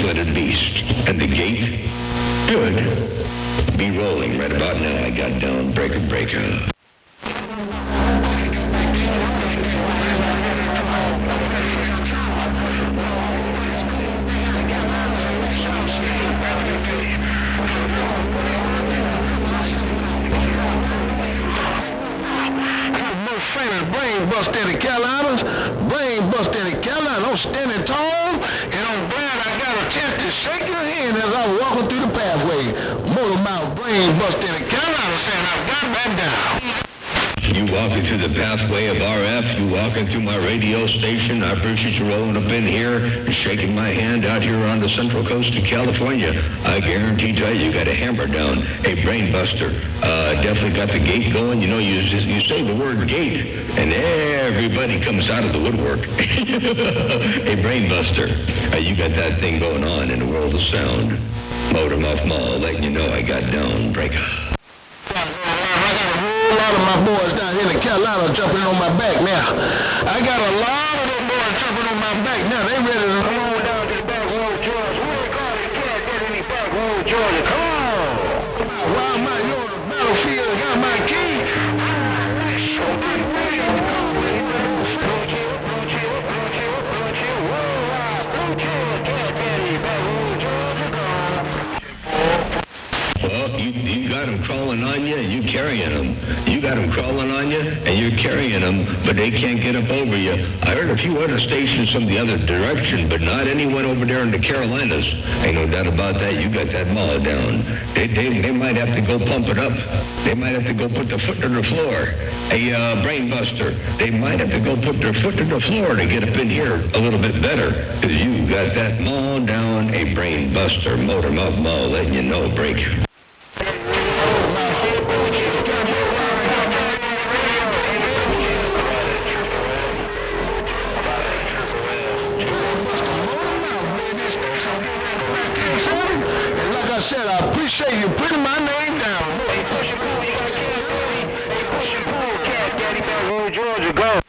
four-footed beast. And the gate? Good. Be rolling right about now. I got down breaker. Brain bust in the Carolinas, I'm standing tall, and I'm glad I got a chance to shake your hand as I was walking through the pathway. Motor mouth brain bust in the Carolinas, saying I've got that down. You walking through the pathway of RF, you walking through my radio station. I appreciate you rolling up in here and shaking my hand out here on the central coast of California. I guarantee you got a hammer down. Hey, Brain Buster, definitely got the gate going. You know, you say the word gate, and everybody comes out of the woodwork. Hey, Brain Buster, you got that thing going on in the world of sound. Motor Mouth Mall, letting you know I got down breaker. A lot of my boys down here in the Carolina jumping on my back now. I got a lot of them boys jumping on my back now. They ready to come on down to the back road, Georgia. Who they call it? Can't get any back road, Georgia. Come on. While I'm out here on the battlefield, got my key. Well, you got them crawling on you, and you carrying them. You got them crawling on you, and you're carrying them, but they can't get up over you. I heard a few other stations from the other direction, but not anyone over there in the Carolinas. Ain't no doubt about that. You got that mall down. They might have to go pump it up. They might have to go put the foot to the floor. Hey, Brain Buster, they might have to go put their foot to the floor to get up in here a little bit better, because you got that mall down. A Brain Buster, Motor Mouth Mall, letting you know, break. I appreciate you putting my name down. Georgia, go.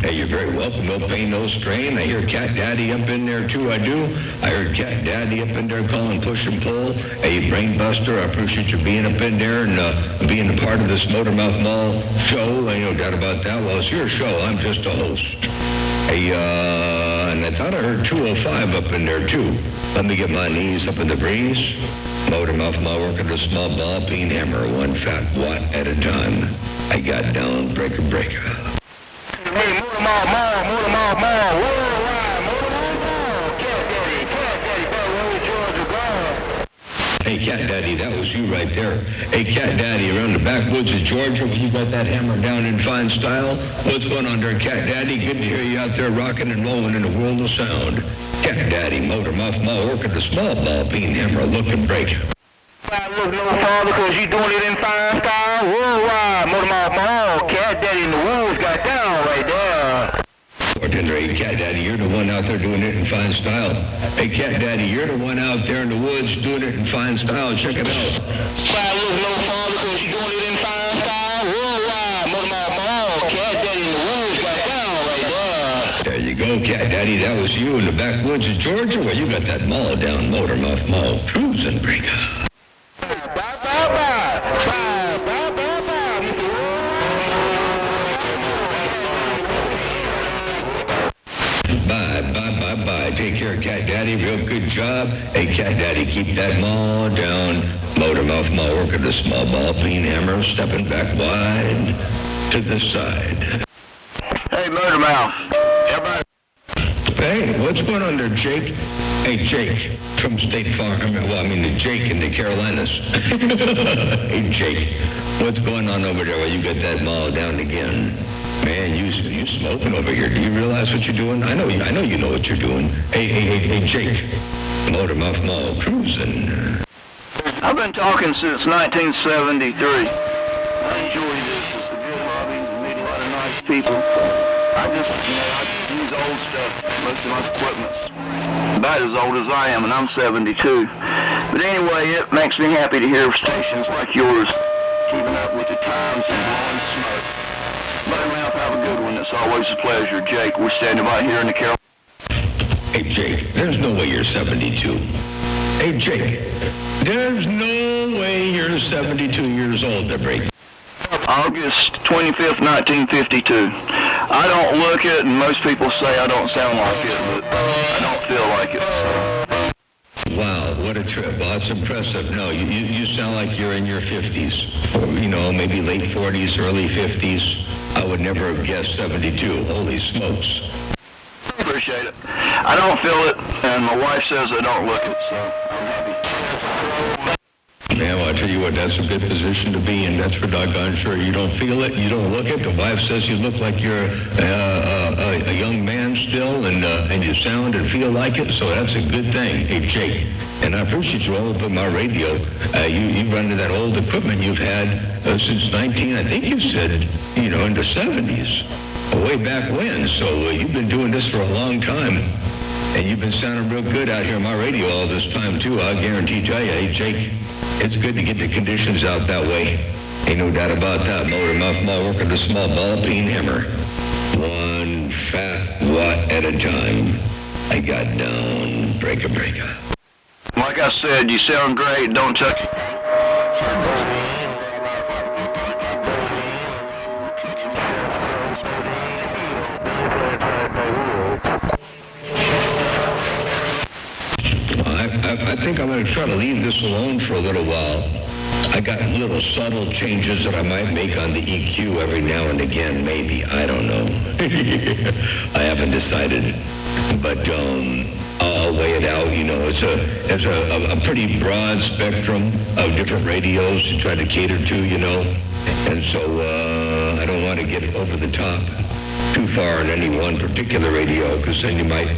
Hey, you're very welcome. No pain, no strain. I hear Cat Daddy up in there, too. I do. I heard Cat Daddy up in there calling push and pull. Hey, Brain Buster, I appreciate you being up in there and being a part of this Motor Mouth Mall show. Ain't no doubt about that. Well, it's your show. I'm just a host. Hey, and I thought I heard 205 up in there, too. Let me get my knees up in the breeze. Motor Mouth Mall working the small ball peen hammer, one fat watt at a time. I got down breaker. Motor Mouth Mall, worldwide, Motor Mouth Mall. Cat Daddy, Baton Rouge, Georgia, go. Hey, Cat Daddy, that was you right there. Hey, Cat Daddy, around the backwoods of Georgia, you got that hammer down in fine style. What's going on there, Cat Daddy? Good to hear you out there rocking and rolling in the world of sound. Cat Daddy, Motor Mouth Mall, working the small ball peen hammer, looking break. I look no farther because you doing it in fine style. Worldwide, Motor Mouth Mall. Cat Daddy in the woods got down right there. Hey, Cat Daddy, you're the one out there doing it in fine style. Hey, Cat Daddy, you're the one out there in the woods doing it in fine style. Check it out. I look no farther because you doing it in fine style. Worldwide, Motor Mouth Mall. Cat Daddy in the woods got down right there. There you go, Cat Daddy. That was you in the backwoods of Georgia. Well, you got that mall down, Motor Mouth Mall. Cruising breaker. Bye. Take care, Cat Daddy. Real good job. Hey, Cat Daddy, keep that mall down. Motor Mouth Mall working the small ball peen hammer, stepping back wide to the side. Hey, Motor Mouth. Everybody. Hey, what's going on there, Jake? Hey, Jake from State Farm. Jake in the Carolinas. Hey, Jake, what's going on over there? Well, you got that mall down again. Man, you smoking over here. Do you realize what you're doing? I know you know what you're doing. Hey, Jake. Motor Mouth Mall cruising. I've been talking since 1973. I enjoy this. It's a good hobby. I meet a lot of nice people. I use old stuff. Most of my equipment's about as old as I am, and I'm 72. But anyway, it makes me happy to hear stations like yours keeping up with the times and blowing smoke. Motor Mouth, have a good one. It's always a pleasure. Jake, we're standing by here in the Carolinas. Hey, Jake, there's no way you're 72. Hey, Jake, there's no way you're 72 years old, Debray. August 25th, 1952. I don't look it, and most people say I don't sound like it, but I don't feel like it. Wow, what a trip. Well, that's impressive. No, you sound like you're in your 50s. You know, maybe late 40s, early 50s. I would never have guessed 72. Holy smokes. Appreciate it. I don't feel it, and my wife says I don't look it, so I'm happy. Man, well, I'll tell you what, that's a good position to be in. That's for doggone sure. You don't feel it, you don't look it. The wife says you look like you're a young man still, and you sound and feel like it, so that's a good thing. Hey, Jake, and I appreciate you all up on my radio. You run to that old equipment you've had since I think you said, in the 70s, way back when. So you've been doing this for a long time, and you've been sounding real good out here on my radio all this time, too. I'll guarantee tell you, hey, Jake, it's good to get the conditions out that way. Ain't no doubt about that. Motor mouth mall working the small ball peen hammer. One fat watt at a time. I got down, breaker. Like I said, you sound great. Don't touch it. I think I'm going to try to leave this alone for a little while. I got little subtle changes that I might make on the EQ every now and again, maybe. I don't know. I haven't decided. But I'll weigh it out. It's a pretty broad spectrum of different radios to try to cater to, And so I don't want to get over the top too far on any one particular radio, because then you might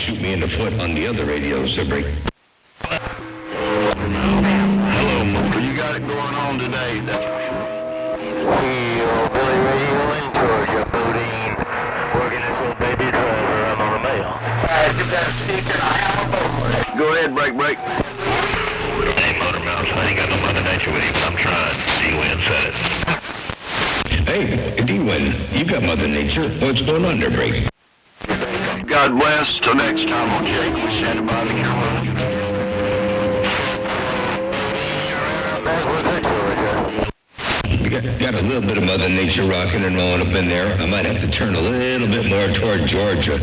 shoot me in the foot on the other radios. So break. Hello, Motor. You got it going on today. That's for sure. Billy Radio in Georgia, Bodine. Working this little baby driver. I'm on the mail. You got a speaker. I have a board. Go ahead, break. Hey, Motor Mouth, I ain't got no Mother Nature with you, but I'm trying. D-Win said it. Hey, D-Win, you got Mother Nature. What's going on there, Break? God bless. Till next time on Jake, we stand by the camera. You got a little bit of Mother Nature rocking and rolling up in there. I might have to turn a little bit more toward Georgia.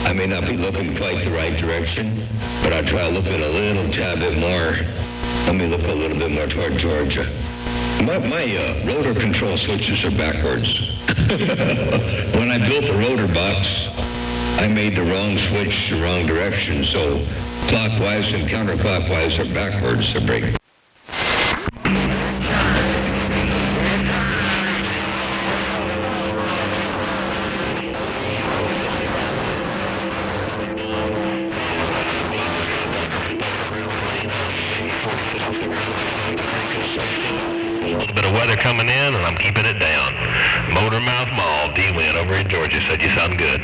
I may not be looking quite the right direction, but I'll try looking a little tad bit more. Let me look a little bit more toward Georgia. My rotor control switches are backwards. When I built the rotor box, I made the wrong switch the wrong direction, so clockwise and counterclockwise are backwards. So break. Weather coming in, and I'm keeping it down. Motor Mouth Mall, D-Win over in Georgia said you sound good.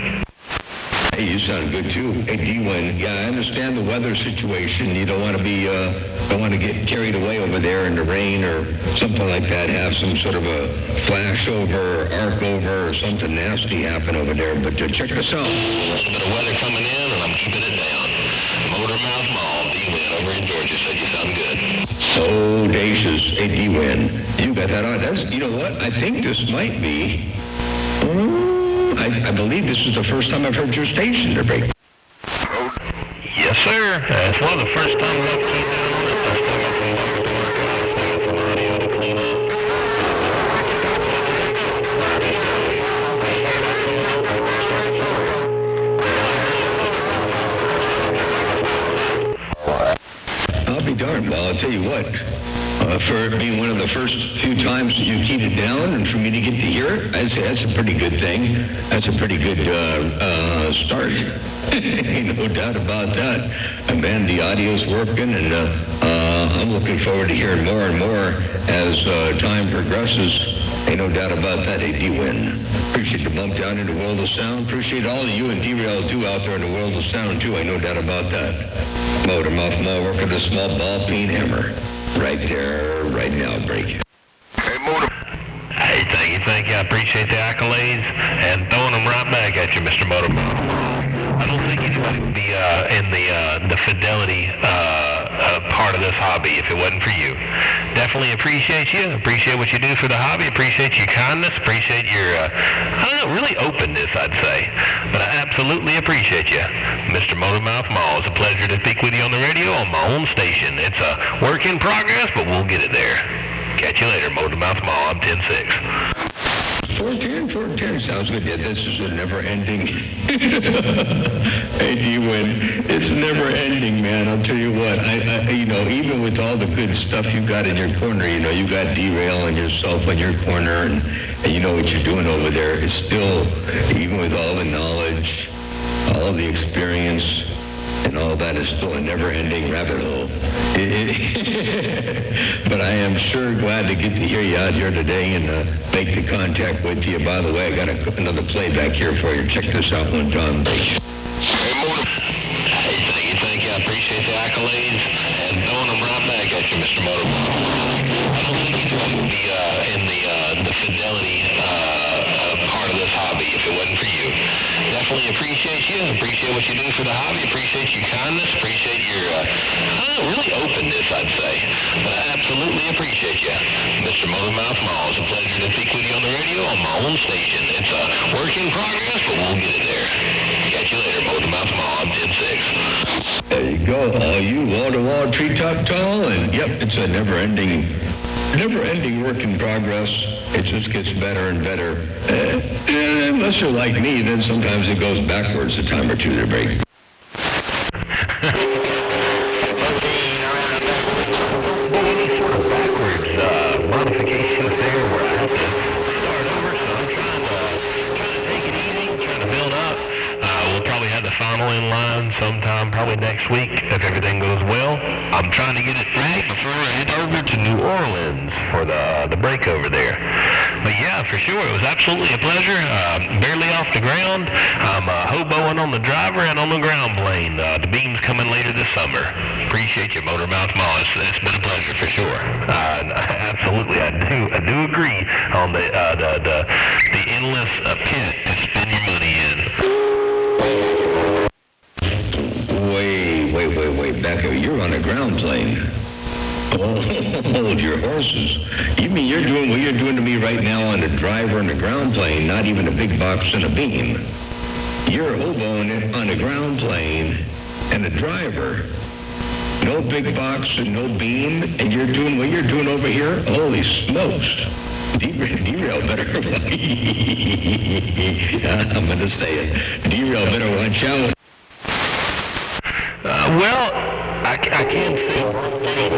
Hey, you sound good too. Hey, D-Win, yeah, I understand the weather situation. You don't want to get carried away over there in the rain or something like that. Have some sort of a flash over, arc over, or something nasty happen over there. But check this out. A little bit of weather coming in, and I'm keeping it down. Motor Mouth Mall, D-Win over in Georgia said you sound good. Audacious. Hey, D-Win, you got that on. You know what? I think this might be... I believe this is the first time I've heard your station, Break. Yes, sir. It's one of the first times I've seen that on it. I still got some wires to work on. I still got some radio to clean up. I'll be darned. Well, I'll tell you what. For it being one of the first few times that you keyed it down and for me to get to hear it, I'd say that's a pretty good thing. That's a pretty good start. Ain't no doubt about that. And man, the audio's working, and I'm looking forward to hearing more and more as time progresses. Ain't no doubt about that. Hey, D-Win. Appreciate the bump down in the world of sound. Appreciate all that you and D-Rail do out there in the world of sound, too. Ain't no doubt about that. Motor Mouth Mall working the small ball peen hammer. Right there, right now, Break. Hey, Motor. Hey, thank you. I appreciate the accolades and throwing them right back at you, Mr. Motor Mouth. I don't think anybody would be in the fidelity part of this hobby if it wasn't for you. Definitely appreciate you. Appreciate what you do for the hobby. Appreciate your kindness. Appreciate your, really openness, I'd say. But I absolutely appreciate you. Mr. Motormouth Mall, it's a pleasure to speak with you on the radio on my own station. It's a work in progress, but we'll get it there. Catch you later, Motormouth Mall. I'm 10-6. 410 sounds good. Yeah, this is a never-ending. Hey, D-Win, it's never-ending, man. I'll tell you what. I even with all the good stuff you got in your corner, you got derail and yourself on your corner, and you know what you're doing over there. It's still, even with all the knowledge, all the experience, and all that, is still a never-ending rabbit hole. But I am sure glad to get to hear you out here today and make the contact with you. By the way, I got another playback here for you. Check this out one time. Hey, Motor. Hey, thank you. I appreciate the accolades and throwing them right back at you, Mr. Motor. I don't think anybody would be in the fidelity part of this hobby if it wasn't for you. Definitely appreciate you. Appreciate what you do for the hobby. Appreciate your kindness. Appreciate your, really openness, I'd say. But I absolutely appreciate you. Mr. Motormouth Mall, it's a pleasure to speak with you on the radio on my own station. It's a work in progress, but we'll get it there. Catch you later, Motormouth Mall. I'm 10-6. There you go. All you wall-to-wall, treetop tall, and yep, it's a never-ending work in progress. It just gets better and better. Unless you're like me, then sometimes it goes backwards a time or two to break. Any sort of backwards modifications there where I have to start over, so I'm trying to take it easy, trying to build up. We'll probably have the final in line sometime probably next week if everything goes well. I'm trying to get it right before I head over to New Orleans for the break over there. But yeah, for sure, it was absolutely a pleasure. Barely off the ground. I'm hoboing on the driver and on the ground plane. The beam's coming later this summer. Appreciate you, Motormouth Mall. It's been a pleasure for sure. Absolutely, I do agree on the endless pit to spend your money in. Wait, back up. You're on a ground plane. Hold your horses. You mean you're doing what you're doing to me right now on a driver and a ground plane, not even a big box and a beam. You're hoboing it on a ground plane and a driver. No big box and no beam, and you're doing what you're doing over here? Holy smokes. Derail better. I'm going to say it. Derail better watch out. Well, I can say one thing.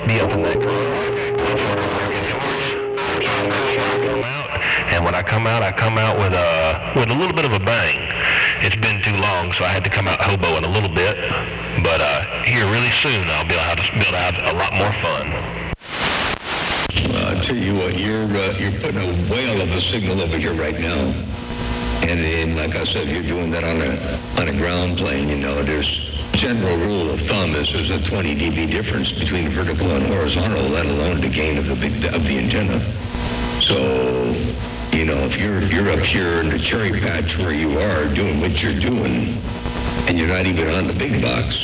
Be up in that car. And when I come out with a little bit of a bang. It's been too long, so I had to come out hoboing a little bit. But here really soon, I'll be able to have a lot more fun. I'll tell you what, you're putting a whale of a signal over here right now. And like I said, you're doing that on a ground plane. There's general rule of thumb is there's a 20 dB difference between vertical and horizontal, let alone the gain of the antenna. So, if you're up here in the cherry patch where you are doing what you're doing, and you're not even on the big box,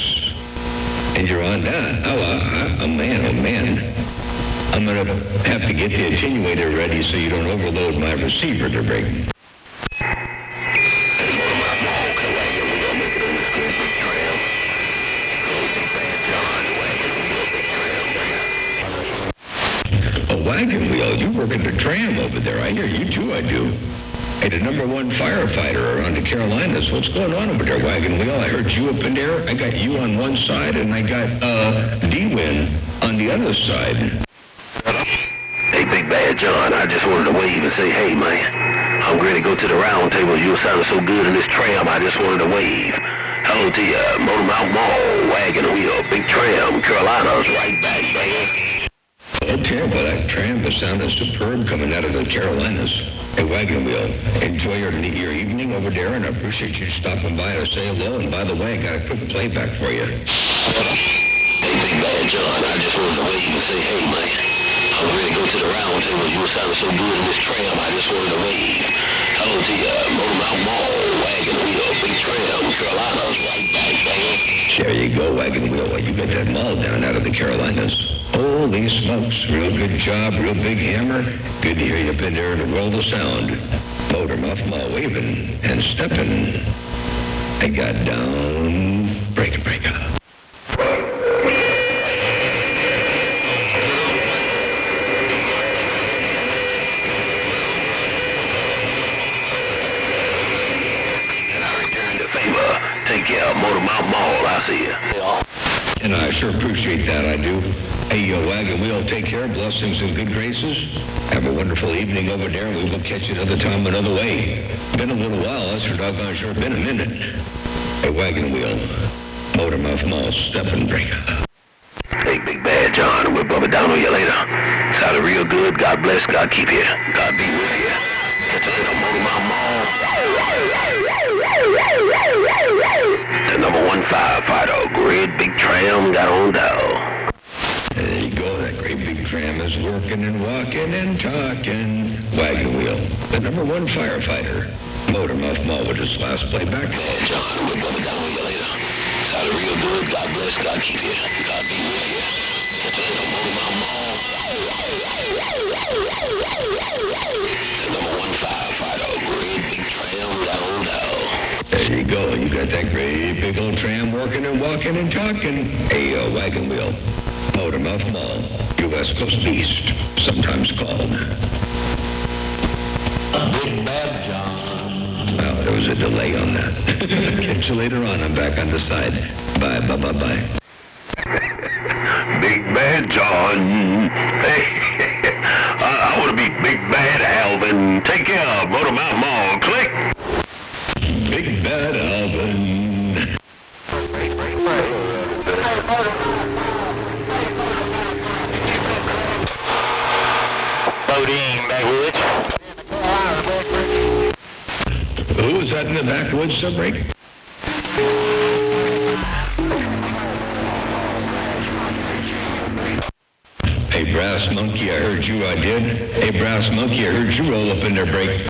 and you're on that, oh man, I'm going to have to get the attenuator ready so you don't overload my receiver to break. Wagon wheel, you work in the tram over there. I hear you too, I do. Hey, the #1 firefighter around the Carolinas. What's going on over there, Wagon Wheel? I heard you up in there. I got you on one side, and I got D-Win on the other side. Hey, Big Bad John, I just wanted to wave and say, hey, man, I'm ready to go to the round table. You sounded so good in this tram, I just wanted to wave. Hello to you, Motormouth Mall, Wagon Wheel, Big Tram, Carolinas, right back, man. Oh, terrible. That tram sounded superb coming out of the Carolinas. Hey, Wagon Wheel, enjoy your evening over there, and I appreciate you stopping by to say hello. And by the way, I got a quick playback for you. Hey, Big Bad John, I just wanted to wave and say, hey, man, I'm ready to go to the round table. You were sounding so good in this tram, I just wanted to wave. Hello to you, Motor Mouth Mall, Wagon Wheel, Big Tram, Carolinas, right back, man. There you go, Wagon Wheel. Well, you got that mall down out of the Carolinas. Holy smokes, real good job, real big hammer. Good to hear you up in there in the world of sound. Motor Mouth Mall waving and stepping. I got down, break. Take care of Motor Mouth Mall. I'll see you. And I sure appreciate that, I do. Hey, Wagon Wheel, take care. Blessings and good graces. Have a wonderful evening over there. We will catch you another time, another way. Been a little while. That's for doggone sure. Been a minute. Hey, Wagon Wheel, Motor Mouth Mall, step and break. Hey, Big Bad John, we'll bump it down on you later. Sounded real good. God bless. God keep you. God be with you. Catch you later, Motor Mouth Mall. The number 1 firefighter, great big tram, got on down. There you go. That great big tram is working and walking and talking. Wagon Wheel, the number 1 firefighter. Motor Mouth Mall with his last playback. Hey, John, we'll bump it down on you later. Sounded real good. God bless. God keep you. God be with you. Catch you later, Motor Mouth Mall. The number 1 firefighter, great big tram, got on down. There you go. You got that great big old tram working and walking and talking. Hey, Wagon Wheel, Motor Mouth Mall, your West Coast Beast, sometimes called Big Bad John. Well, there was a delay on that. Catch you later on. I'm back on the side. Bye. Big Bad John. Hey, I want to be Big Bad Alvin. Take care of Motor Mouth Mall. Click. Big Bad Alvin. Bodine, backwoods. Who was that in the backwoods, Subbreak? Hey, Brass Monkey, I heard you, I did. Hey, Brass Monkey, I heard you roll up in there, break.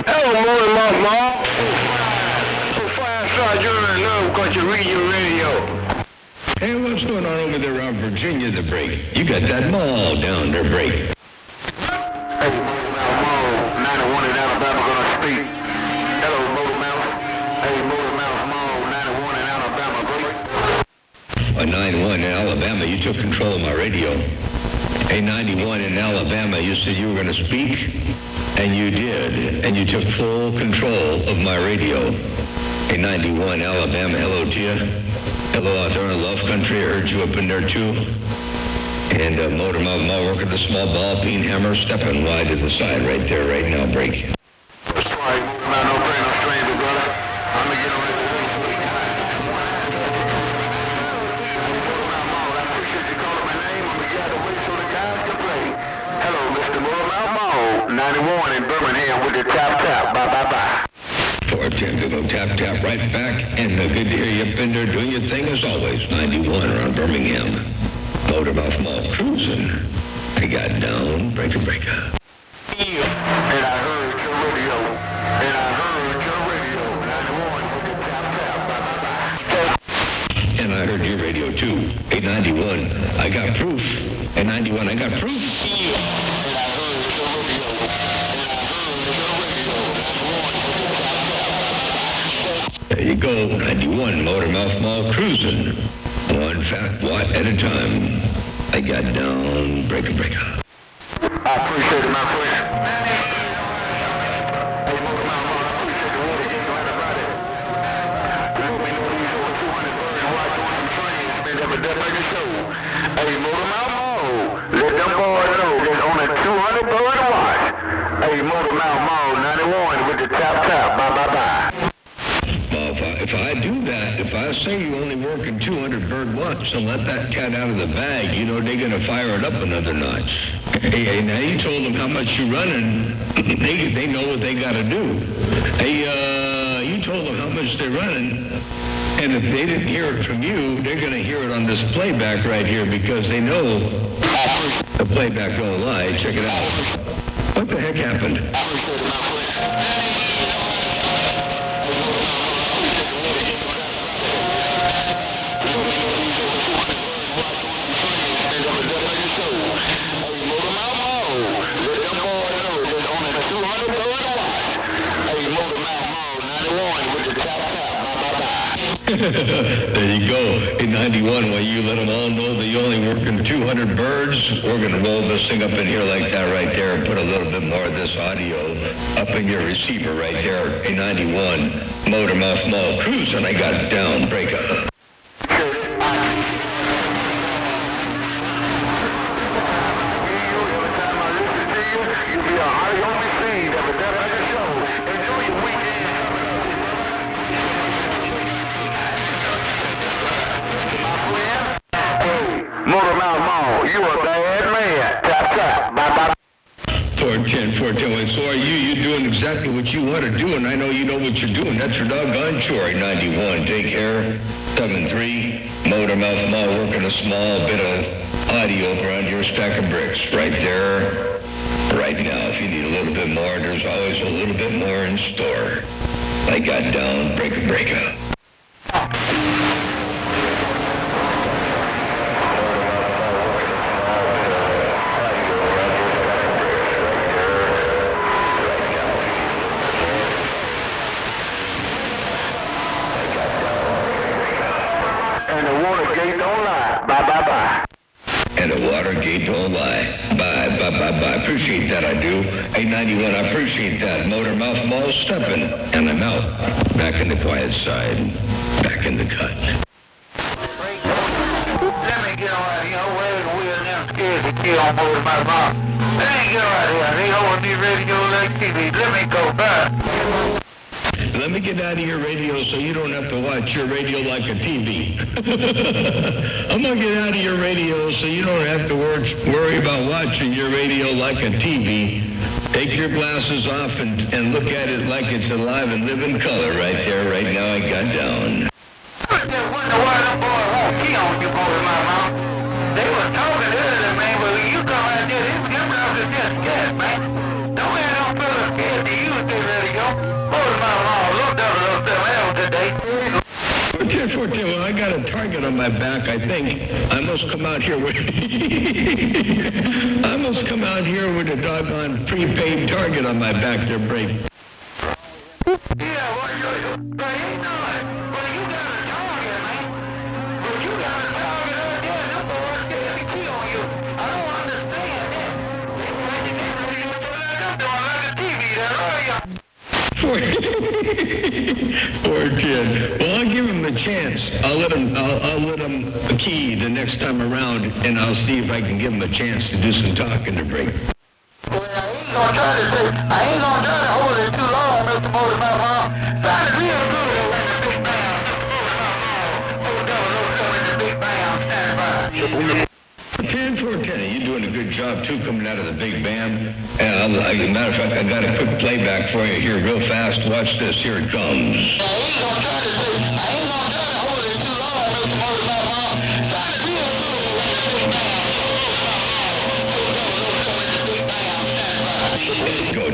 Hello, Motor Mouth Mall. So fine, start your love because you read your radio. Hey, what's going on over there around Virginia, the break? You got that mall down there, break. Hey, Motor Mouth Mall, 91 in Alabama gonna speak. Hello, Motor Mouth. Hey, Motor Mouth Mall, 91 in Alabama, break. A 91 in Alabama, you took control of my radio. Hey, 91 in Alabama, you said you were going to speak, and you did, and you took full control of my radio. Hey, 91 Alabama, hello to you. Hello out there in Love Country, I heard you up in there too. And Motor Mouth Mall working the small ball peen hammer, stepping wide to the side right there, right now, break. That's right, Motor Mouth, no brain, no stranger, brother. I'm gonna get on it. I appreciate you calling my name. I'm gonna get away so the guys can play. Hello, Mr. Motor Mouth Mall, 91 in Birmingham with the tap. Bye. 410 to go tap right back, and good to hear you up in there doing your thing as always. 91 around Birmingham. Motor Mouth Mall cruising. I got down, breaker. And I heard your radio. 91 with the tap. Bye. And I heard your radio too. 891, I got proof. 891, I got proof. There you go, 91 Motor Mouth Mall cruising. One fat watt at a time. I got down, breaker. I appreciate it, my friend. Hey, Motor Mouth Mall, I appreciate the water getting right about it. Let me know these over 200 birds watch on them trains. Been up at that mega show. Hey, Motor Mouth Mall, let them boys know there's only 200 bird watch. Hey, Motor Mouth Mall, 91 with the tap. Bye. say you only working 200 bird watts and let that cat out of the bag, you know they're going to fire it up another notch. Hey, now you told them how much you're running. They know what they got to do. Hey, you told them how much they're running. And if they didn't hear it from you, they're going to hear it on this playback right here because they know the playback don't lie. Check it out. What the heck happened? There you go. In 91, when you let them all know that you're only working 200 birds, we're going to roll this thing up in here like that right there and put a little bit more of this audio up in your receiver right there. In 91, Motor Mouth Mall Cruise, and I got down. Break up. So are you? You're doing exactly what you want to do, and I know you know what you're doing. That's your doggone chore. 91. Take care. 7-3. Motor Mouth Mall working a small bit of audio around your stack of bricks. Right there. Right now. If you need a little bit more, there's always a little bit more in store. I got down. Breaker. And the Watergate don't lie. Bye. Appreciate that, I do. 891, I appreciate that. Motor Mouth Mall stepping. And I'm out. Back in the quiet side. Back in the cut. Let me get on here. Where's the wheel now? Scared to kill on Motor Mouth Mall. Let me get out here. They hold me radio like TV. Let me go back. Let me get out of your radio so you don't have to watch your radio like a TV. I'm going to get out of your radio so you don't have to worry about watching your radio like a TV. Take your glasses off and look at it like it's alive and live in color right there. Right now I got down. I just wonder why them boys won't key on you, Motor Mouth Mall. They were talking earlier, man, but when you come out there, them guys are just scared, man. Don't have no fella scared to use their radio. Motor Mouth Mall. 10-14, well, I got a target on my back, I think. I must come out here with a doggone prepaid target on my back there, break. Yeah, well, ain't nothing. Well, you got a target, man. Well, you got a target right there. Them boys scared to kill on you. I don't understand that. I'm doing like a TV there, are you? 410. Well, I'll give him a chance. I'll let him key the next time around, and I'll see if I can give him a chance to do some talking to break. Well, I ain't gonna try to hold it too long, Mr. Motor Mouth Mall. Sounded real good with the big band. The big band, stand by. 10-410, you're doing a good job, too, coming out of the big band. And as a matter of fact, I got a quick playback for you here real fast. Watch this. Here it comes. I ain't gonna try to hold it too long, Mr. Motor Mouth Mall. Sounded real good with the big band. Go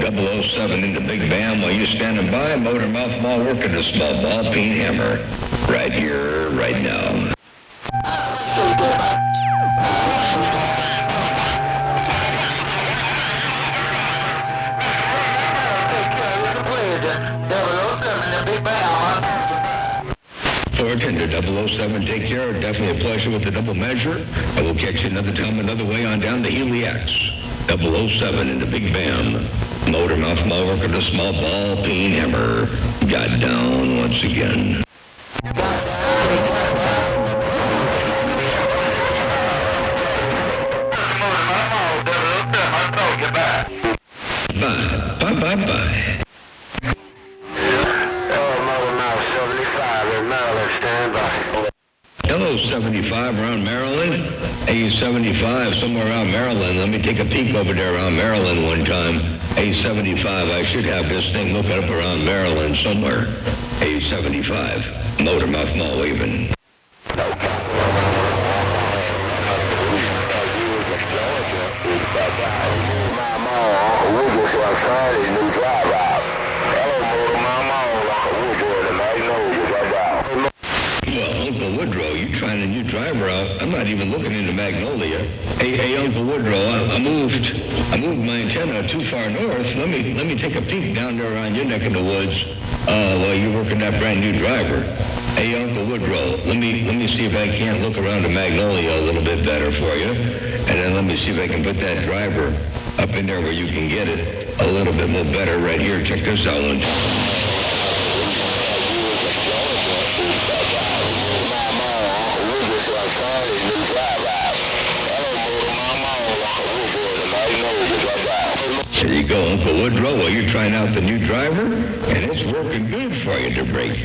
007 into Big Bam while you're standing by. Motor Mouth Mall working a small ball peen hammer. Right here, right now. Tender 007, take care. Definitely a pleasure with the double measure. I will catch you another time, another way on down to Helix. 007 in the Big Bam. Motor Mouth Mall working a small ball peen hammer. Got down once again. Bye. Motor Mouth 75 in Maryland, stand by. 75 around Maryland. A75 somewhere around Maryland. Let me take a peek over there around Maryland one time. A75, I should have this thing looking up around Maryland somewhere. A75. Motor mouth mall waving. Uncle Woodrow, you trying a new driver out. I'm not even looking into Magnolia. Hey, Uncle Woodrow, I moved my antenna too far north. Let me take a peek down there around your neck of the woods while you're working that brand new driver. Hey, Uncle Woodrow, let me see if I can't look around to Magnolia a little bit better for you, and then let me see if I can put that driver up in there where you can get it a little bit more better right here. Check this out. There you go, Uncle Woodrow. Well, you're trying out the new driver, and it's working good for you to break.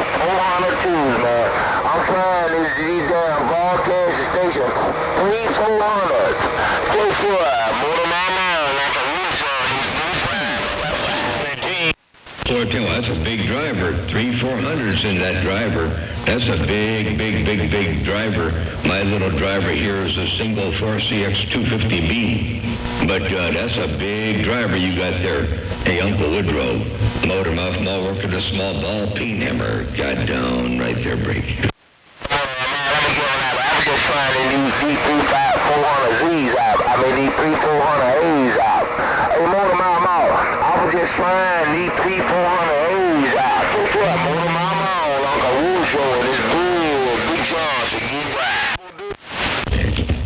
400 man. I'm trying these damn broadcast stations. 400. Guess what? Motor mama like a Well, that's a big driver. 3-400's in that driver. That's a big driver. My little driver here is a single 4CX 250B. But that's a big driver you got there. Hey, Uncle Woodrow, motor mouth mall working a small ball peen hammer. Got down right there, break. I'm just trying to these D3-400Z's out. I mean, these 3-400A's out. Hey, motor mouth mall, I was just trying these 3-400A's out. Guess what? Motor mouth mall, Uncle Woodrow, and this good Big Johnson, you right.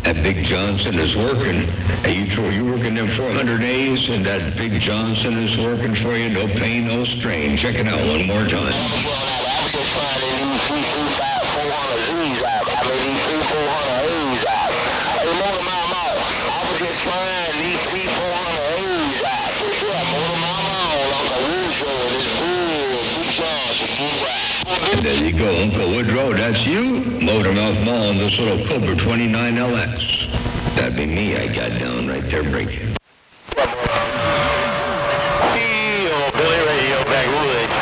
That Big Johnson is working. Hey, you working them 400A's, and that Big Johnson is working for you. No pain, no strain. Check it out one more time. I'm just trying to these 3-400Z's out. I mean, these 3-400A's out. Hey, motor mouth mall, I was just trying these 3-400A's out. Guess what? Motor mouth mall, Uncle Woodrow, and this good Big Johnson, you right. There you go, Uncle Woodrow. That's you. Motormouth Mall and this little Cobra 29LX. That'd be me. I got down right there breaking. Billy Radio backwoods.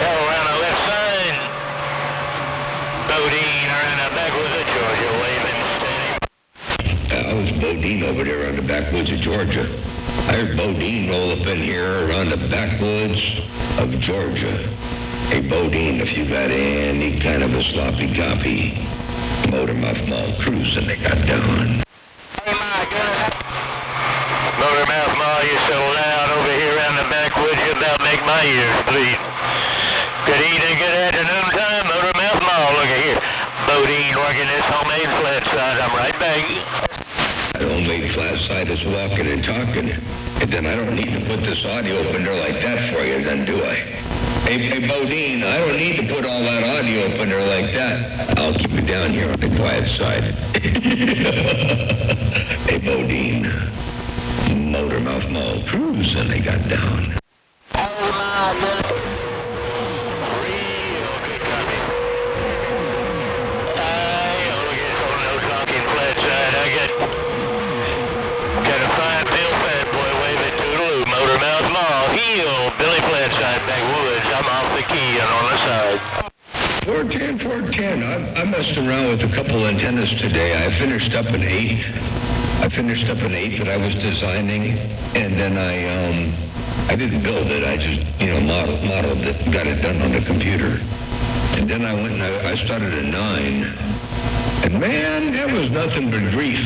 Hell, around the left side. Bodine around the backwoods of Georgia, waving steady. I was Bodine over there on the backwoods of Georgia. I heard Bodine roll up in here around the backwoods of Georgia. Hey, Bodine, if you got any kind of a sloppy copy, Motormouth Mall cruising, they got down. Hey, my God. Motormouth Mall, you're so loud over here around the backwoods, you about make my ears bleed. Good evening, good afternoon time, Motormouth Mall, look at here. Bodine working this homemade flat side, I'm right back. That homemade flat side is walking and talking, and then I don't need to put this audio up in there like that for you, then do I? Hey, Bodine, I don't need to put all that audio up in there like that. I'll keep it down here on the quiet side. Hey, Bodine, Motormouth Mall cruising, they got down. Oh, my God. Billy Flatside, backwoods. I'm off the key and on the side. 410. I messed around with a couple antennas today. I finished up an 8 that I was designing, and then I didn't build it. I just, modeled it, got it done on the computer. And then I went and I started a 9. And man, that was nothing but grief.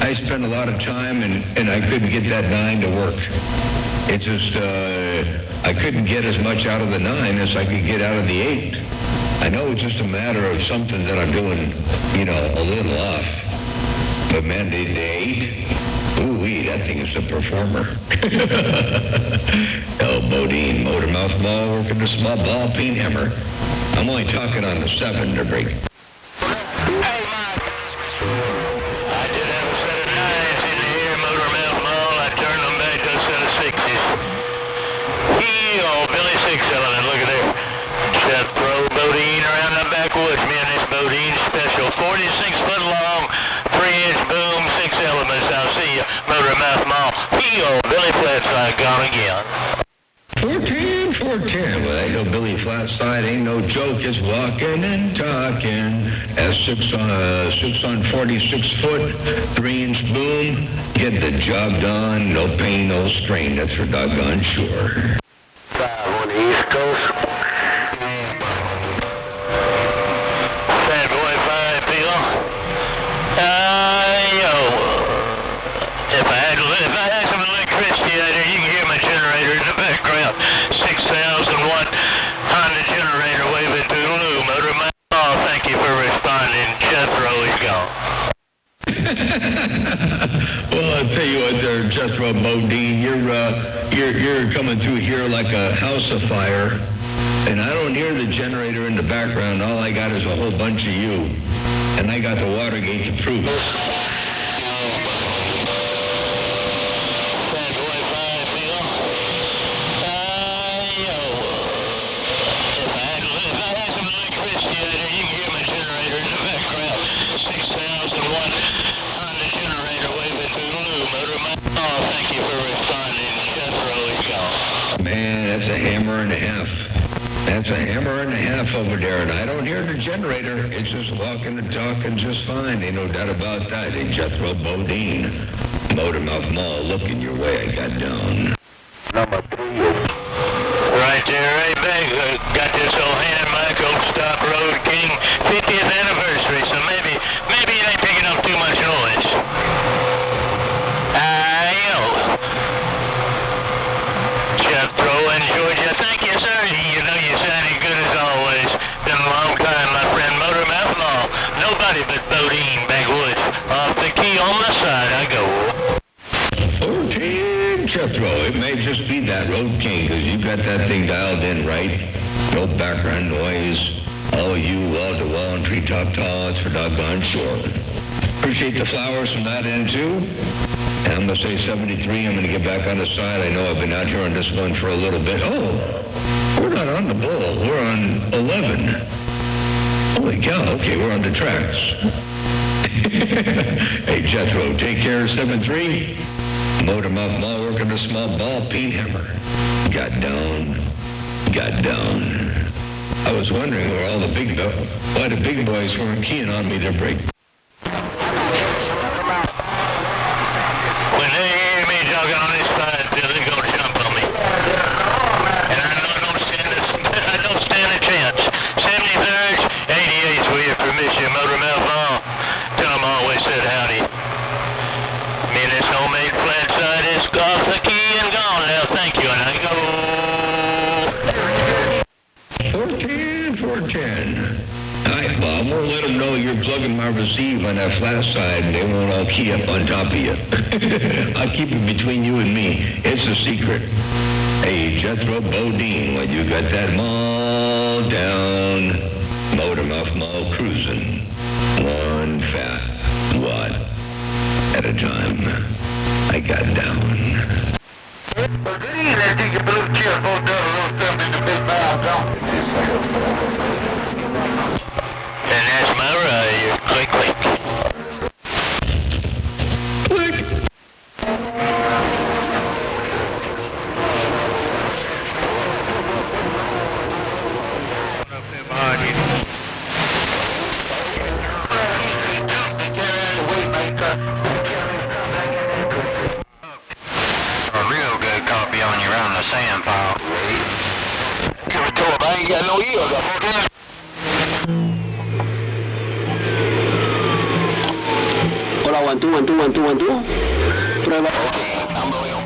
I spent a lot of time and I couldn't get that 9 to work. It just, I couldn't get as much out of the 9 as I could get out of the 8. I know it's just a matter of something that I'm doing, a little off. But man, the 8, ooh-wee, that thing is a performer. Oh, Bodine, Motormouth Mall, working the small ball peen hammer. I'm only talking on the 7 to break. Hey, Mike. I did have a set of 9s in the air, Motormouth Mall. hillbilly flat side ain't no joke. It's walking and talking. As 6 on 46 foot, 3-inch boom. Get the job done. No pain, no strain. That's for doggone sure. On the East Coast. Bad boy 5 people. If I had some electricity out there, you can hear my generator in the background. 6,000 watt Honda generator waving toodaloo. Motor man. Oh, thank you for responding. Jethro is gone. Well, I'll tell you what there, Jethro Bodine, you're coming through here like a house of fire, and I don't hear the generator in the background. All I got is a whole bunch of you, and I got the Watergate to prove it. Bad boy 5 people. If I had some electricity out there, you can hear my generator in the background. 6,000 watt Honda generator waving toodaloo. Motor man. Oh, thank you for responding. Jethro is gone. Man, that's a hammer and a half. That's a hammer and a half over there, and I don't hear the generator. It's just walking and talking just fine. Ain't no doubt about that. Hey, Jethro Bodine, Motormouth Mall, looking your way. I got down. Number 3 Right there, right back. Got this old hand Michael Stop Road King 50th anniversary, so maybe it ain't picking up too much noise. Jethro and Georgia, thank you, sir. You know you sounded good as always. Been a long time, my friend. Motormouth Mall. Nobody but Bodine backwoods. Off the key on my side I go. 14, Jethro. It may just be that Road King, because you got that thing dialed in right. No background noise. All you, wall-to-wall and treetop tall. It's for doggone sure. Appreciate the flowers from that end, too. And I'm going to say 73. I'm going to get back on the side. I know I've been out here on this one for a little bit. Oh, we're not on the bull. We're on 11. Holy cow. Okay, we're on the tracks. Hey, Jethro, take care, 7-3. Motormouth Mall working a small ball peen hammer. Got down. I was wondering where all the why the big boys weren't keying on me to break. When they hear me jogging on this side, they're gonna jump on me. And I don't stand a chance. 73rd, 88th, with your permission, Motormouth Mall. Tell them I always said howdy. Me and this homemade flat side is off the key and gone now. Thank you, and I go. 14. All right, well, I'm going to let them know you're plugging my receive on that flat side, and they won't all key up on top of you. I'll keep it between you and me. It's a secret. Hey, Jethro Bodine, when you got that mall down, Motormouth Mall cruising, one fat watt at a time. I got down. Good evening, dig your blue chip, both double 07 in the big valve, don't And that's my ride. Click, click. Click. A real good copy on you around the sand pile. You were told I ain't got no ears. Hola, 1, 2, 1, 2, 1, 2, 1, 2. Prueba. Okay, I'm going on.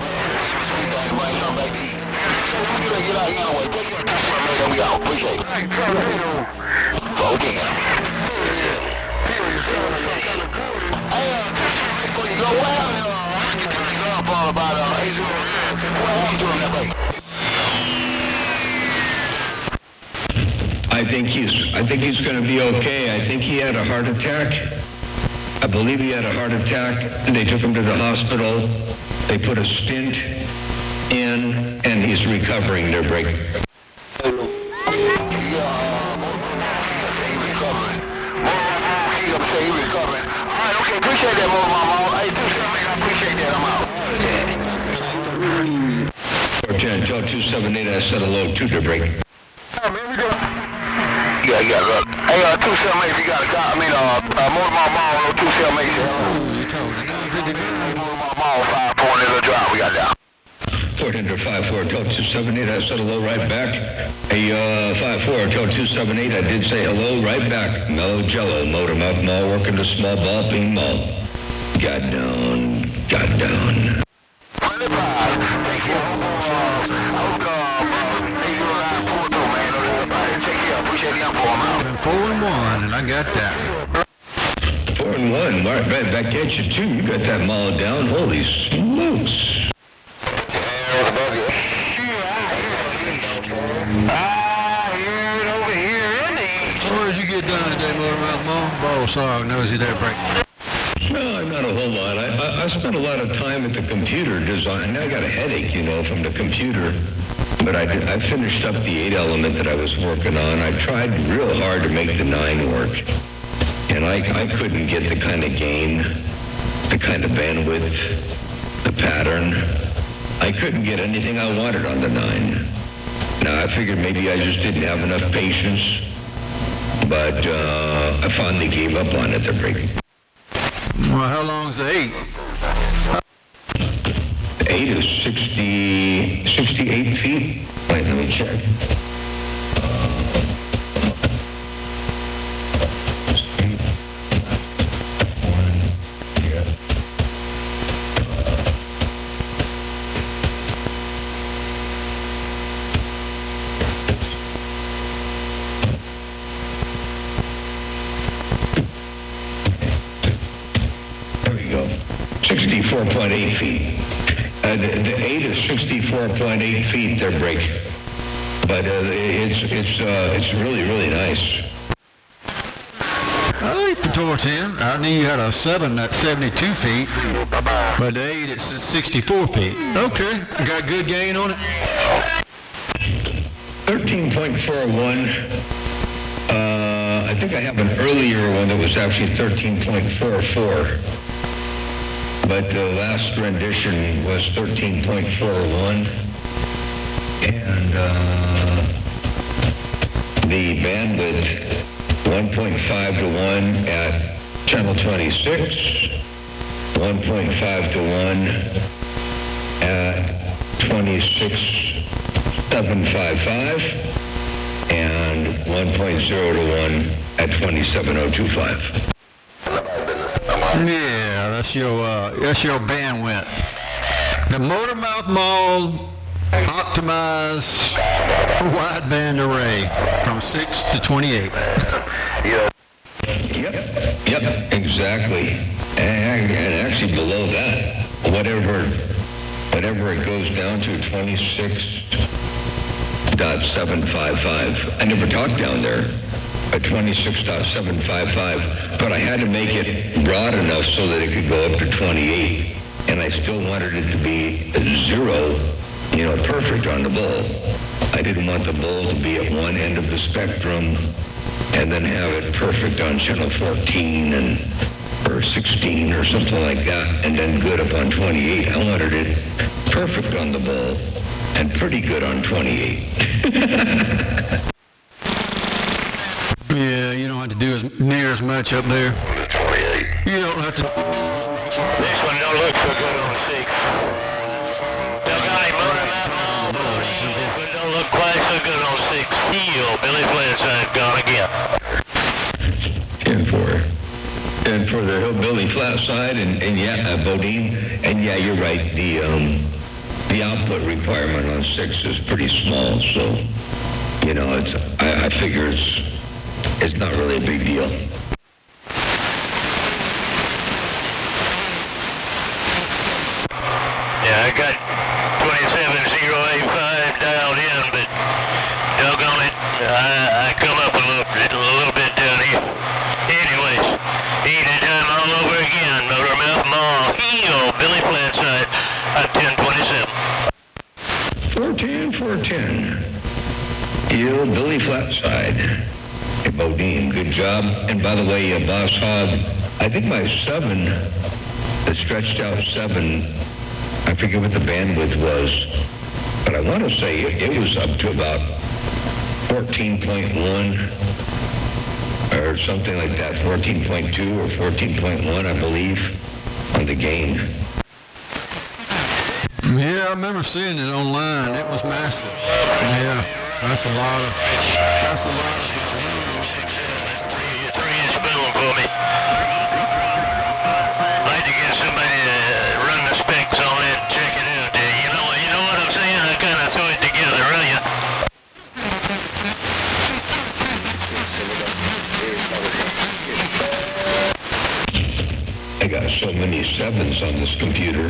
We out. Appreciate it. Okay. I think he's going to be okay. I think he had a heart attack. I believe he had a heart attack. They took him to the hospital. They put a stent in, and he's recovering. They're breaking. Okay, appreciate that, Mama. Hey, I appreciate that. I'm out. 410, tell 278 I said hello to the break. man. We good. Yeah, look. Hey, 278, if you got a car, I mean, Motor Mall, 278. You told me. Motor Mall, 5 Point Little Drive, we got down. Ford Ender 54, told 278, I said hello right back. Hey, 54, told 278, I did say hello right back. Mellow Jello, Motor Mouth Mall, working the small ball peen mall. Got down. 25. Thank you. Appreciate the info, man. 4-1, and I got that. 4-1, Mark, back at you too. You got that mall down. Holy smokes. Where'd you get done today, Motormouth Mall? Ball sog, nosy there, break. No, not a whole lot. I spent a lot of time at the computer design. I got a headache, from the computer. But I finished up the 8 element that I was working on. I tried real hard to make the 9 work. And I couldn't get the kind of gain, the kind of bandwidth, the pattern. I couldn't get anything I wanted on the 9. Now, I figured maybe I just didn't have enough patience. But I finally gave up on it, the break. Well, how long's the 8? The 8 is 68 feet. Wait, let me check. There we go. 64.8 feet. The 8 is 64.8 feet, their break. But it's really, really nice. I like the Tor 10. I knew you had a 7 at 72 feet. But the 8, it's 64 feet. Okay. Got good gain on it? 13.41. I think I have an earlier one that was actually 13.44. But the last rendition was 13.41. And the bandwidth 1.5 to 1 at channel 26, 1.5 to 1 at 26.755, and 1.0 to 1 at 27.025. Yeah, that's your bandwidth. The Motormouth Mall optimized wideband array from 6 to 28. Yep, exactly. And actually below that, whatever it goes down to, 26.755. I never talked down there. At 26.755, but I had to make it broad enough so that it could go up to 28, and I still wanted it to be 0, perfect on the bull. I didn't want the bull to be at one end of the spectrum and then have it perfect on channel 14 or 16 or something like that, and then good up on 28. I wanted it perfect on the bull and pretty good on 28. Yeah, you don't have to do near as much up there. 28. You don't have to. This one don't look so good on 6. Still got him Motormouth Mall. This one don't look quite so good on 6. Heel, Billy Flatside gone again. 10 for the Hillbilly flat side, and Bodine, and yeah, you're right. The output requirement on 6 is pretty small, so I figure it's not really a big deal. Yeah, I got 27085 dialed in, but doggone it, I come up a little bit down here. Anyways, easy time all over again. Motormouth Mall, heel, Billy Flatside at 1027. 410. Heel, Billy Flatside. Hey, Bodine, good job. And by the way, Boss Hog, I think my 7, the stretched out 7, I forget what the bandwidth was, but I want to say it was up to about 14.1 or something like that, 14.2 or 14.1, I believe, on the game. Yeah, I remember seeing it online. It was massive. Yeah, that's a lot of. 3-inch boom for me. I'd like to get somebody to run the specs on it and check it out there. You know what I'm saying? I kind of throw it together, will ya? I got so many 7s on this computer.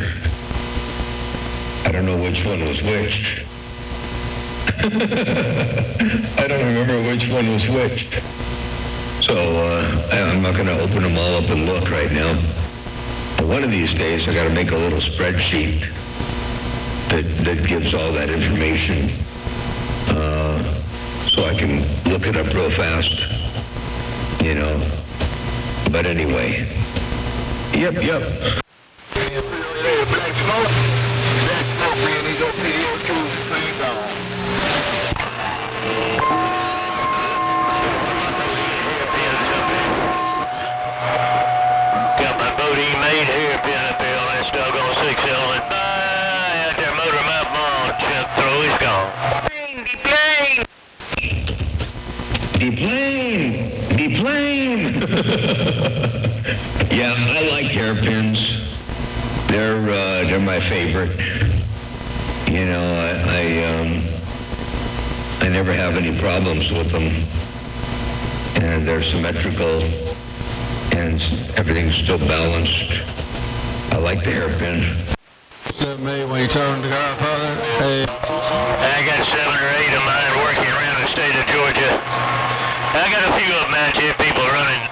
I don't know which one was which. I don't remember which one was which. So I'm not going to open them all up and look right now. But one of these days I got to make a little spreadsheet that gives all that information, so I can look it up real fast. But anyway. Yep. Black smoke, man, these old PDO tools is pretty gone. Got my Bodie made hairpin up there on that doggone 6-cylinder. Out there, motor mouth ball, chuck through, he's gone. Deplane! Yeah, I like hairpins. They're my favorite. I never have any problems with them. And they're symmetrical, and everything's still balanced. I like the hairpin. What's that made when you told him to Godfather? Hey. I got 7 or 8 of mine working around the state of Georgia. I got a few of them out here, people running.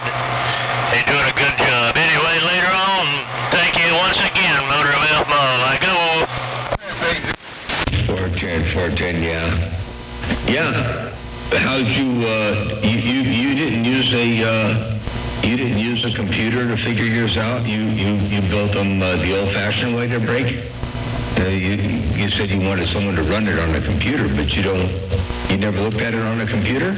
They're doing a good job. Anyway, later on, thank you once again, Motor Mouth Mall. I go. 410, yeah. Yeah. How'd you didn't use a computer to figure yours out? You built them the old-fashioned way to break? You said you wanted someone to run it on a computer, but you never looked at it on a computer?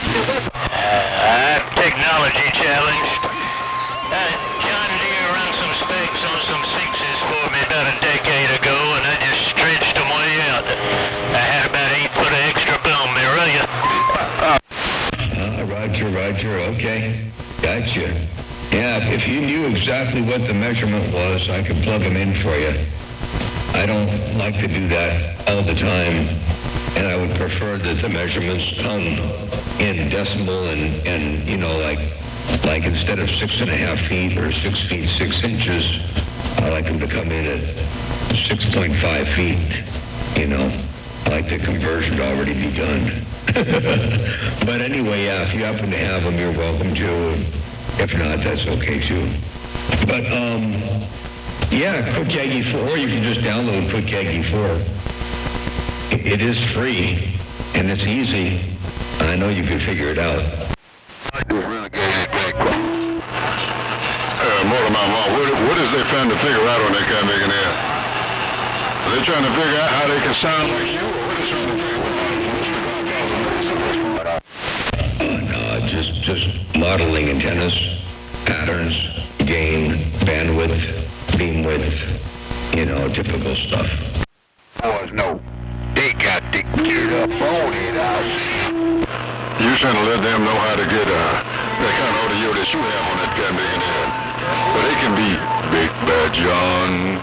I'm technology challenged. John Deere ran some specs on some 6s for me about a decade ago, and I just stretched them way out. I had about 8 foot of extra boom there, will ya? Roger, okay. Gotcha. Yeah, if you knew exactly what the measurement was, I could plug them in for you. I don't like to do that all the time, and I would prefer that the measurements come in decimal and like instead of 6.5 feet or 6 feet 6 inches, I like them to come in at 6.5 feet. I like the conversion to already be done. But anyway, yeah, if you happen to have them, you're welcome to. If not, that's okay too. But yeah, Quick Yagi 4, you can just download Quick Yagi 4. It is free, and it's easy. I know you can figure it out. Motor Mouth Mall, what is they trying to figure out on that kind of making there? Are they trying to figure out how they can sound like you, or what is trying to figure out? No, just modeling antennas, patterns, gain, bandwidth, beam width, typical stuff. Boys, no. They got to get up on it, I see. You trying to let them know how to get that kind of audio that you have on that kind of making there. But they can be Big Bad John.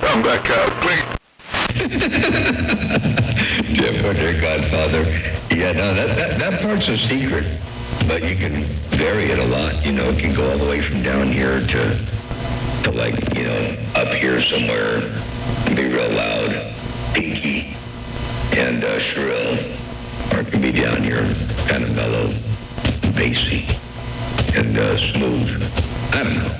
I'm back out, Clink. Jeff Hunter, Godfather. Yeah, no, that part's a secret, but you can vary it a lot. It can go all the way from down here to like, up here somewhere, and be real loud, peaky, and shrill, or it can be down here, kind of mellow, bassy, and smooth. I don't know.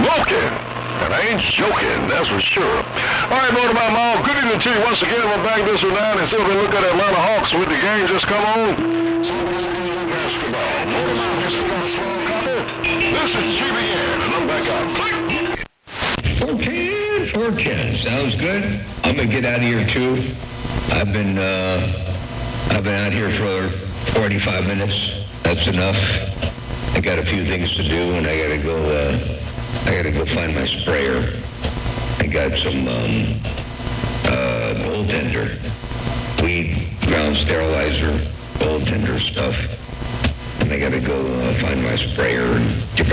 Smoking, and I ain't joking, that's for sure. All right, Motor Mouth Mall, good evening to you once again. We're back this one now and still been looking at Atlanta Hawks with the game just come on. Basketball. Motor Mouth just got a small comment. This is GBN, and I'm back out. Click. 410. Sounds good. I'm gonna get out of here too. I've been out here for 45 minutes. That's enough. I got a few things to do, and I gotta go find my sprayer. I got some goaltender, weed, ground sterilizer, goaltender stuff. And I gotta go find my sprayer and get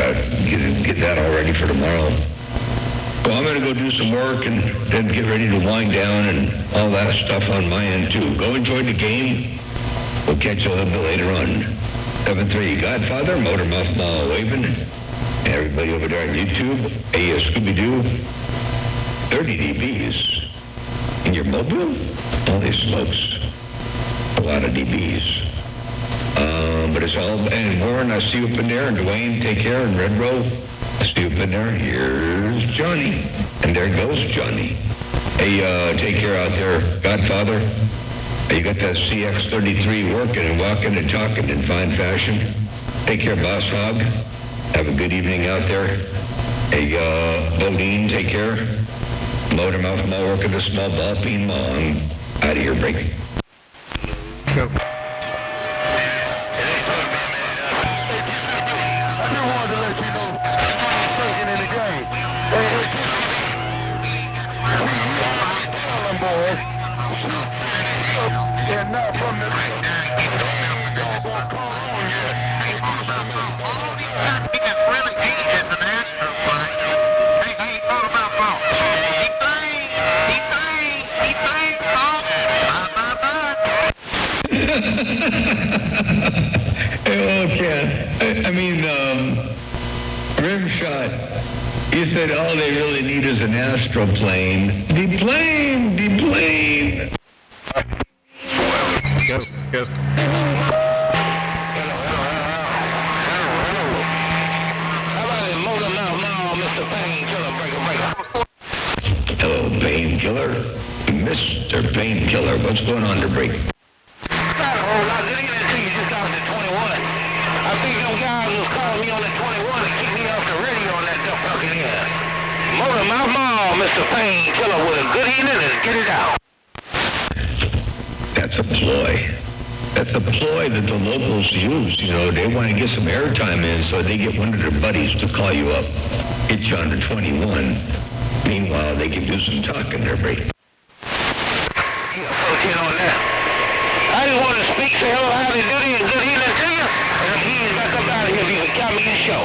that all ready for tomorrow. Well, I'm gonna go do some work and then get ready to wind down and all that stuff on my end too. Go enjoy the game. We'll catch you a little bit later on. 7-3 Godfather, Motor Mouth Mall waving. Everybody over there on YouTube. Hey, Scooby-Doo. 30 dBs in your mobile? Holy smokes. A lot of dBs. But it's all, and Warren, I see you up in there, and Dwayne, take care, and Red Row, I see you up in there. Here's Johnny, and there goes Johnny. Hey, take care out there, Godfather. You got that CX-33 working and walking and talking in fine fashion. Take care, Boss Hog. Have a good evening out there. Hey, Bodine, take care. Motor Mouth Mall working the small ball peen mall. I'm out of here, break. Go. Rimshot, you said all they really need is an astroplane. Deplane, deplane. Go. Hello, Painkiller. Mr. Painkiller, what's going on to break? Not a whole lot. Good evening to you. Just out at 21. I think them guys was calling me on the 21 to keep me off the radio on that dump fucking end. Motor Mouth Mall, Mr. Painkiller, with a good evening. Let's get it out. That's a ploy. That's a ploy that the locals use. You know, they want to get some airtime in, so they get one of their buddies to call you up, hit you on the 21. Meanwhile, they can do some talking there, break. Yeah, on that. I just wanted to speak, say hello, howdy doody, and good evening to you. And I'm easing back up out of here if you can count me in show.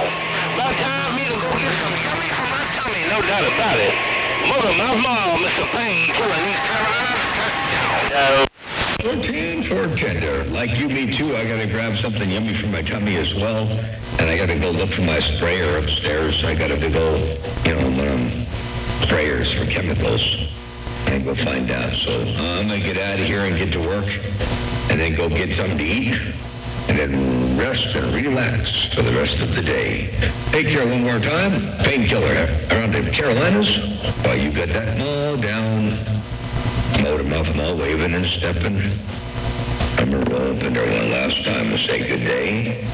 About time me to go get some yummy from my tummy, no doubt about it. Motor Mouth Mall, Mr. Painkiller, East Carolina, touchdown. 410. Like you, me too, I gotta grab something yummy for my tummy as well. And I gotta go look for my sprayer upstairs. I gotta go, sprayers for chemicals. And go find out. So I'm gonna get out of here and get to work. And then go get something to eat. And then rest and relax for the rest of the day. Take care one more time. Painkiller around the Carolinas. Why, you got that mall down. Motor Mouth Mall waving and stepping. I'm gonna roll up in there one last time to say good day.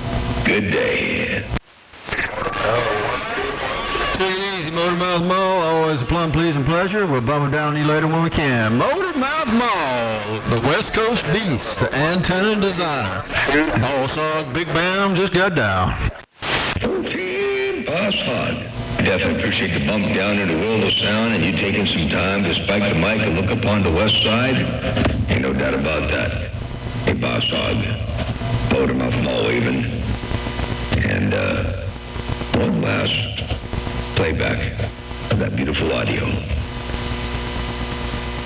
Good day. Take it easy, Motor Mouth Mall. Always a plum pleasing pleasure. We'll bum it down to you later when we can. Motor Mouth Mall, the West Coast Beast, the antenna designer. Boss Hog, Big Bam just got down. 14, Boss Hog. Definitely appreciate the bump down into Willow Sound and you taking some time to spike the mic and look upon the west side. Ain't no doubt about that. Hey, Boss Hog, Motor Mouth Mall waving. And one last playback of that beautiful audio.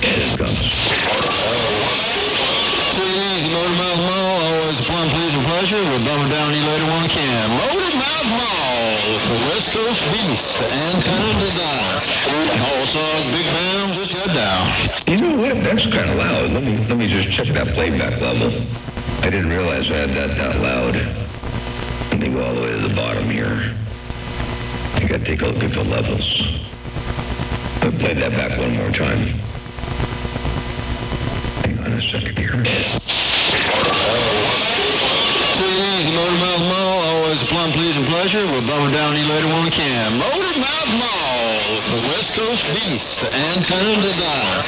Here it comes. Take it easy, Motor Mouth Mall. Always a plum pleasing pleasure. We'll bum it down to you later when we can. Motor Mouth Mall, the West Coast Beast, the antenna designer. Boss Hog, Big Bam just got down. You know what? That's kind of loud. Let me just check that playback level. I didn't realize I had that loud. Let me go all the way to the bottom here. I gotta take a look at the levels. play that back one more time. Hang on a second here. Easy, Motormouth Mall, always a plum pleasing pleasure. We'll bum down you later when we can. Motormouth Mall, the West Coast Beast, the antenna designer.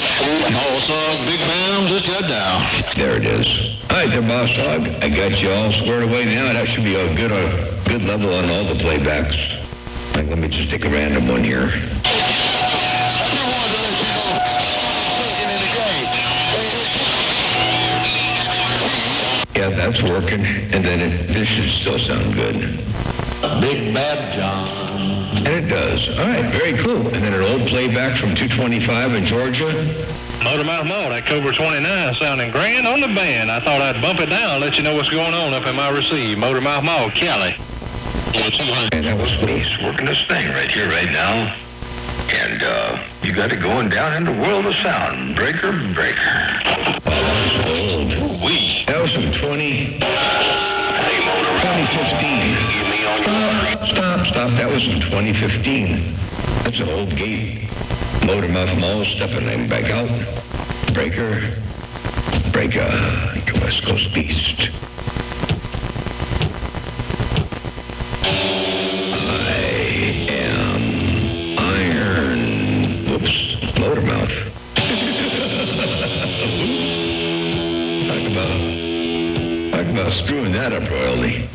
Boss Hog, Big Bam, just got down. There it is. All right, there, Boss Hog. I got you all squared away now. That should be a good level on all the playbacks. Right, let me just take a random one here. Yeah, that's working. And then this should still sound good. Big Bad John. And it does. All right, very cool. And then an old playback from 225 in Georgia. Motormouth Mall, that Cobra 29 sounding grand on the band. I thought I'd bump it down, let you know what's going on up in my receive. Motormouth Mall, Cali. And that was me. He's working this thing right here, right now. And, you got it going down in the world of sound. Breaker. Oh, that was old. Wee. That was from 2015. Stop. That was from 2015. That's an old gate. Motormouth Mall, stepping back out. Breaker. West Coast Beast. Motormouth. Talk about screwing that up royally.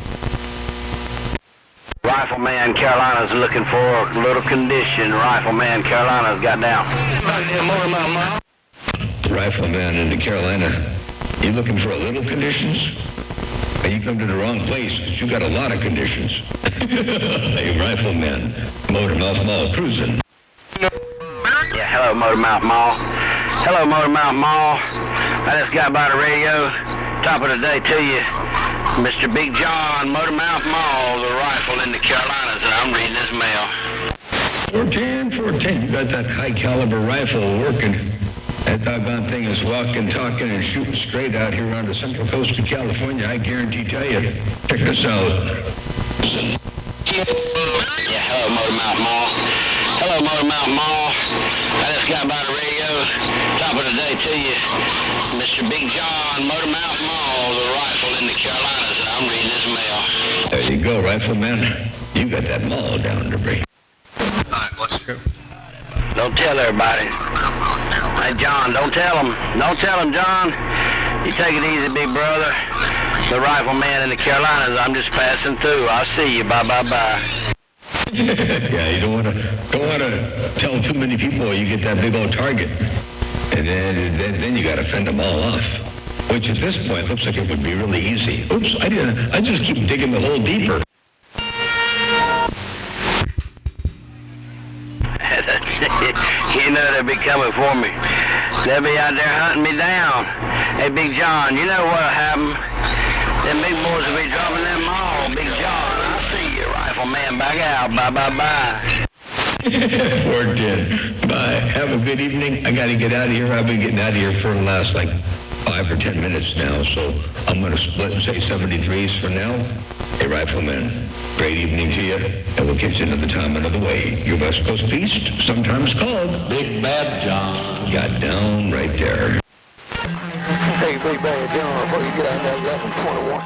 Rifleman Carolina's looking for a little condition. Rifleman Carolina's got down. Rifleman into Carolina. You looking for a little conditions? Hey, you come to the wrong place because you got a lot of conditions. Hey, Rifleman. Motormouth Mall cruising. Yeah, hello, Motormouth Mall. Hello, Motormouth Mall. I just got by the radio. Top of the day to you. Mr. Big John, Motormouth Mall, the rifle in the Carolinas, and I'm reading his mail. 410. You got that high caliber rifle working. That doggone thing is walking, talking, and shooting straight out here on the central coast of California. I guarantee tell you. Check this out. Yeah, hello, Motormouth Mall. Hello, Motormouth Mall. I just got by the radio. Top of the day to you. Mr. Big John, Motormouth Mall, the rifle in the Carolinas, and I'm reading his mail. There you go, Rifleman. You got that mall down to break. All right, let's go. Don't tell everybody. Hey, John, don't tell them. Don't tell them, John. You take it easy, big brother. The rifleman in the Carolinas, I'm just passing through. I'll see you. Bye. Yeah, you don't want to tell too many people you get that big old target. And then you got to fend them all off. Which at this point looks like it would be really easy. Oops, I just keep digging the hole deeper. You know they'll be coming for me. They'll be out there hunting me down. Hey, Big John, you know what'll happen? Them big boys will be dropping them all. Big John, I'll see you, Rifleman. Back out. Bye. 410. Bye. Have a good evening. I got to get out of here. I've been getting out of here for the last, 5 or 10 minutes now, so I'm going to split and say 73s for now. Hey, Rifleman, great evening to you, and we'll catch you another time another way. Your West Coast Beast, sometimes called Big Bad John. Got down right there. Hey, Big Bad John, before you get out there, 1121.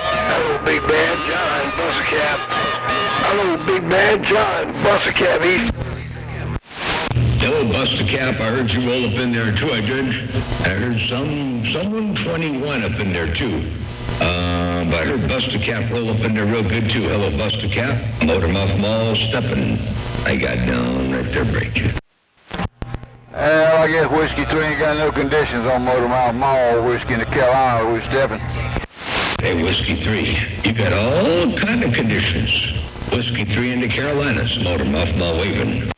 Hello, Big Bad John, Bustacap. Hello, Big Bad John, Bustacap East. Hello, Bustacap. I heard you roll up in there, too. I did. I heard someone 21 up in there, too. But I heard Bustacap roll up in there real good, too. Hello, Bustacap. Motormouth Mall stepping. I got down right there, break you. Well, I guess Whiskey 3 ain't got no conditions on Motormouth Mall. Whiskey in the Carolina, we're stepping. Hey, Whiskey 3, you got all kind of conditions. Whiskey 3 in the Carolinas. Motormouth Mall waving.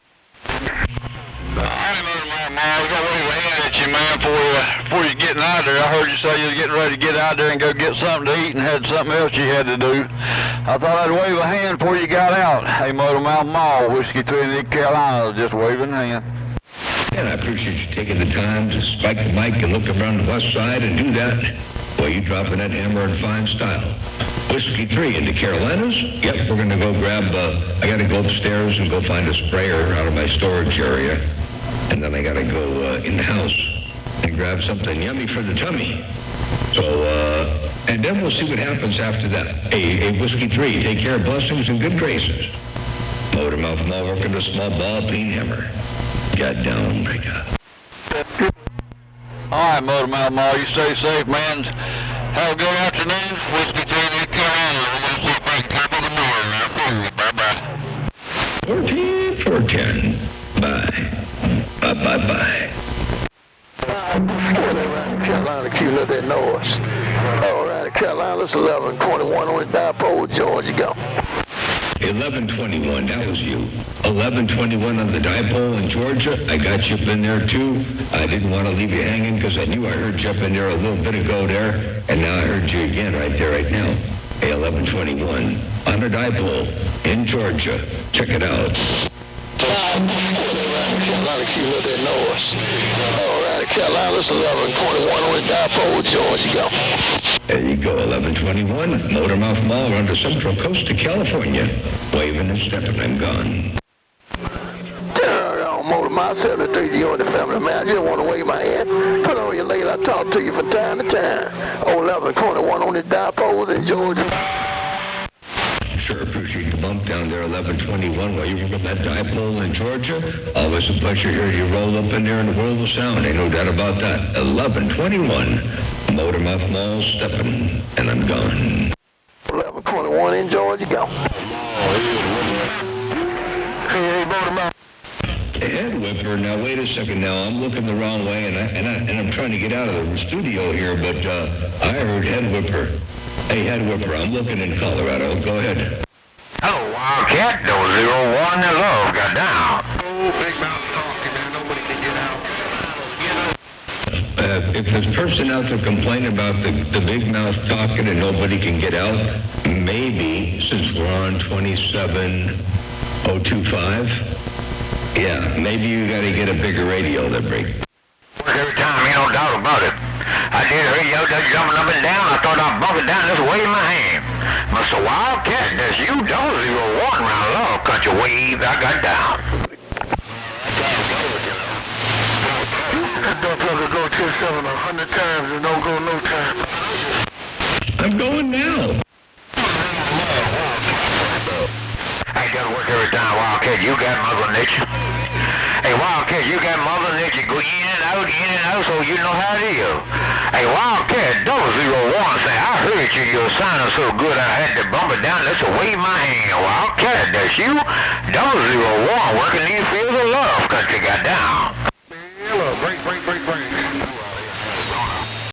Alright, Motormouth Mall, I was gonna wave a hand at you, man, before you getting out there. I heard you say you was getting ready to get out there and go get something to eat and had something else you had to do. I thought I'd wave a hand before you got out. Hey, Motormouth Mall, Whiskey 3 in the Carolinas, just waving a hand. And I appreciate you taking the time to spike the mic and look around the west side and do that. Boy, you dropping that hammer in fine style. Whiskey 3 in the Carolinas? Yep, we're going to go grab, I got to go upstairs and go find a sprayer out of my storage area. And then I got to go in the house and grab something yummy for the tummy. So, and then we'll see what happens after that. Hey, Whiskey 3, take care, blessings and good graces. Motormouth Mall working a small ball peen hammer. Got down, my God. All right, Motormouth Mall, you stay safe, man. Have a good afternoon. Whiskey 3, North Carolina. We're going to see back top of the morning. Now, see you. Bye-bye. 14-410. Bye. Bye. Carolina, Q, let that noise. All right, Carolina, it's 11:21 on the dipole, Georgia, go. 11:21, that was you. 11:21 on the dipole in Georgia. I got you up in there, too. I didn't want to leave you hanging because I knew I heard you up in there a little bit ago there, and now I heard you again right there, right now. Hey, 11:21 on the dipole in Georgia. Check it out. Carolina, Q, let that noise. All right, Carolina, it's 11:21 on the dipole, Georgia, go. There you go, 11:21. Motormouth Mall around the central coast of California. Waving and stepping, I'm gone. Motormouth 73, you and the family, man. I just want to wave my hand. Put on your lady, I talk to you from time to time. 11:21 on the dipoles in Georgia. Sure appreciate the bump down there, 11:21, while you were on that dipole in Georgia. Always a pleasure hearing you roll up in there in the world of sound. Ain't no doubt about that. 11:21, Motormouth Mall stepping, and I'm gone. 11:21 in Georgia, go. Hey, Motormouth. Head whipper. Now wait a second. Now I'm looking the wrong way, and I'm trying to get out of the studio here, but I heard head whipper. Hey, head whipper. I'm looking in Colorado. Go ahead. Hello, Wildcat. 001 and love got down. Oh, big mouth talking, man. Nobody can get out. If there's a person out there complaining about the big mouth talking and nobody can get out, maybe since we're on 27025. Yeah, maybe you got to get a bigger radio there, Brick. Every time, ain't no doubt about it. I did hear you out there jumping up and down. I thought I'd bump it down just wave my hand. Mr. Wildcat, that's you, 001 round love. Country wave, I got down. That motherfucker go 10-7 100 times and don't go no time. I'm going now. I gotta work every time, Wildcat. You got Mother Nature. Hey, Wildcat, you got Mother Nature. Go in and out, so you know how it is. Hey, Wildcat, 001 say, I heard you. You're sounding so good, I had to bump it down. Let's wave my hand. Wildcat, that's you. 001 working these fields